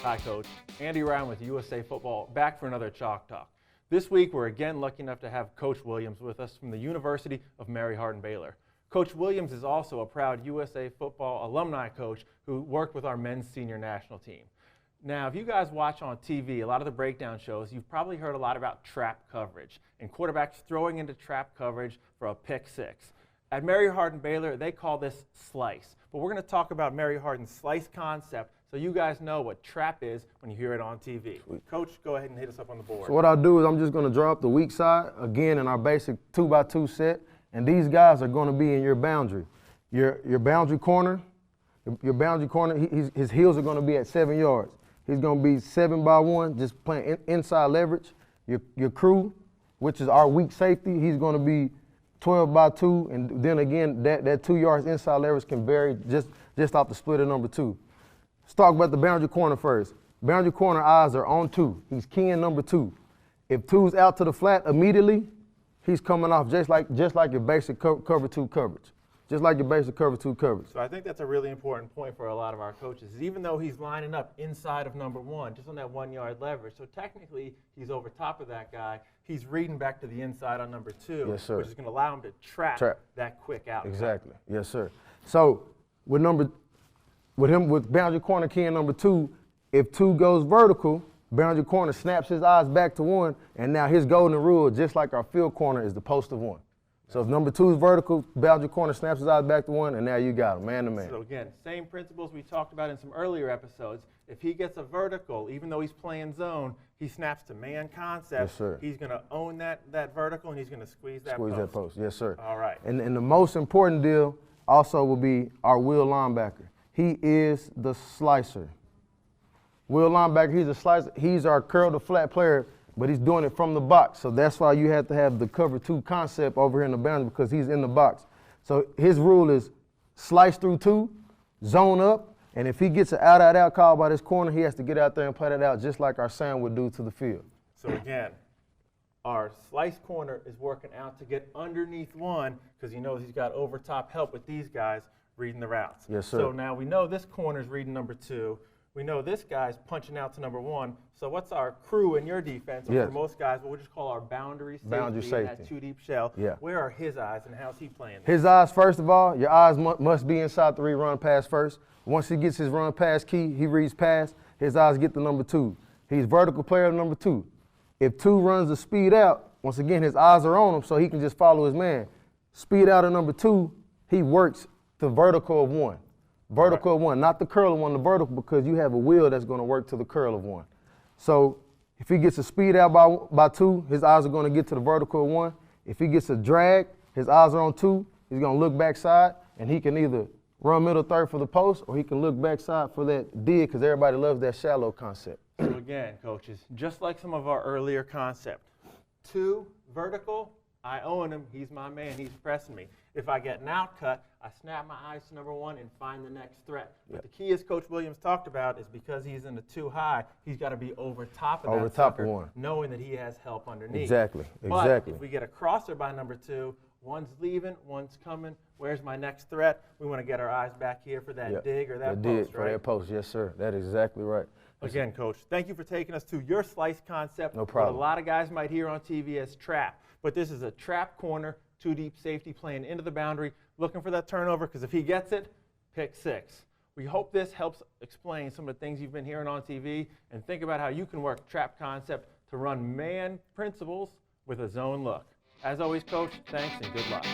Hi, Coach. Andy Ryan with USA Football, back for another Chalk Talk. This week, we're again lucky enough to have Coach Williams with us from the University of Mary Hardin-Baylor. Coach Williams is also a proud USA Football alumni coach who worked with our men's senior national team. Now, if you guys watch on TV, a lot of the breakdown shows, you've probably heard a lot about trap coverage and quarterbacks throwing into trap coverage for a pick six. At Mary Hardin-Baylor, they call this slice. But we're going to talk about Mary Hardin's slice concept so you guys know what trap is when you hear it on TV. Sweet. Coach, go ahead and hit us up on the board. So what I'll do is I'm just going to draw up the weak side, again, in our basic 2x2 set. And these guys are going to be in your boundary. Your boundary corner, his heels are going to be at 7 yards. He's going to be 7x1, just playing inside leverage. Your crew, which is our weak safety, he's going to be 12x2, and then again, that 2 yards inside leverage can vary just off the split of number 2. Let's talk about the boundary corner first. Boundary corner eyes are on 2. He's keying number 2. If 2's out to the flat immediately, he's coming off just like your basic cover 2 coverage. Just like your basic cover 2 coverage. So I think that's a really important point for a lot of our coaches. Even though he's lining up inside of number 1, just on that 1 yard leverage, so technically he's over top of that guy, he's reading back to the inside on number 2, yes, sir, which is going to allow him to trap that quick out. Exactly. Yes, sir. So with boundary corner keying number 2, if 2 goes vertical, boundary corner snaps his eyes back to 1, and now his golden rule, just like our field corner, is the post of 1. So if number 2 is vertical, boundary corner snaps his eyes back to 1, and now you got him, man to man. So again, same principles we talked about in some earlier episodes. If he gets a vertical, even though he's playing zone, he snaps to man concept. Yes, sir. He's going to own that vertical, and he's going to squeeze that post. Yes, sir. All right. And the most important deal also will be our wheel linebacker. He is the slicer. Wheel linebacker, he's a slicer. He's our curl to flat player, but he's doing it from the box. So that's why you have to have the cover 2 concept over here in the boundary, because he's in the box. So his rule is slice through 2, zone up, and if he gets an out call by this corner, he has to get out there and play that out just like our Sam would do to the field. So again, our slice corner is working out to get underneath 1 because he knows he's got over top help with these guys reading the routes. Yes, sir. So now we know this corner's reading number 2. We know this guy's punching out to number 1. So what's our crew in your defense? Yes. For most guys, what we just call our boundary safety. Boundary safety. That 2 deep shell. Yeah. Where are his eyes and how's he playing? His eyes, first of all, your eyes must be inside the run pass first. Once he gets his run pass key, he reads pass, his eyes get to number 2. He's vertical player number 2. If 2 runs the speed out, once again, his eyes are on him so he can just follow his man. Speed out of number 2, he works the vertical of 1. Vertical of 1, not the curl of 1, the vertical, because you have a wheel that's going to work to the curl of 1. So if he gets a speed out by 2, his eyes are going to get to the vertical of 1. If he gets a drag, his eyes are on 2. He's going to look backside, and he can either run middle third for the post, or he can look backside for that dig, because everybody loves that shallow concept. So again, coaches, just like some of our earlier concept, 2 vertical, I own him, he's my man, he's pressing me. If I get an out cut, I snap my eyes to number 1 and find the next threat. But the key, as Coach Williams talked about, is because he's in the 2 high, he's got to be over top of that top sucker, of 1, knowing that he has help underneath. Exactly. But if we get a crosser by number 2, 1's leaving, 1's coming, where's my next threat? We want to get our eyes back here for that dig or that post, for that post, yes, sir. That is exactly right. Again, Coach, thank you for taking us to your slice concept. No problem. What a lot of guys might hear on TV as trap. But this is a trap corner, 2 deep safety playing into the boundary, looking for that turnover, because if he gets it, pick 6. We hope this helps explain some of the things you've been hearing on TV, and think about how you can work trap concept to run man principles with a zone look. As always, Coach, thanks and good luck.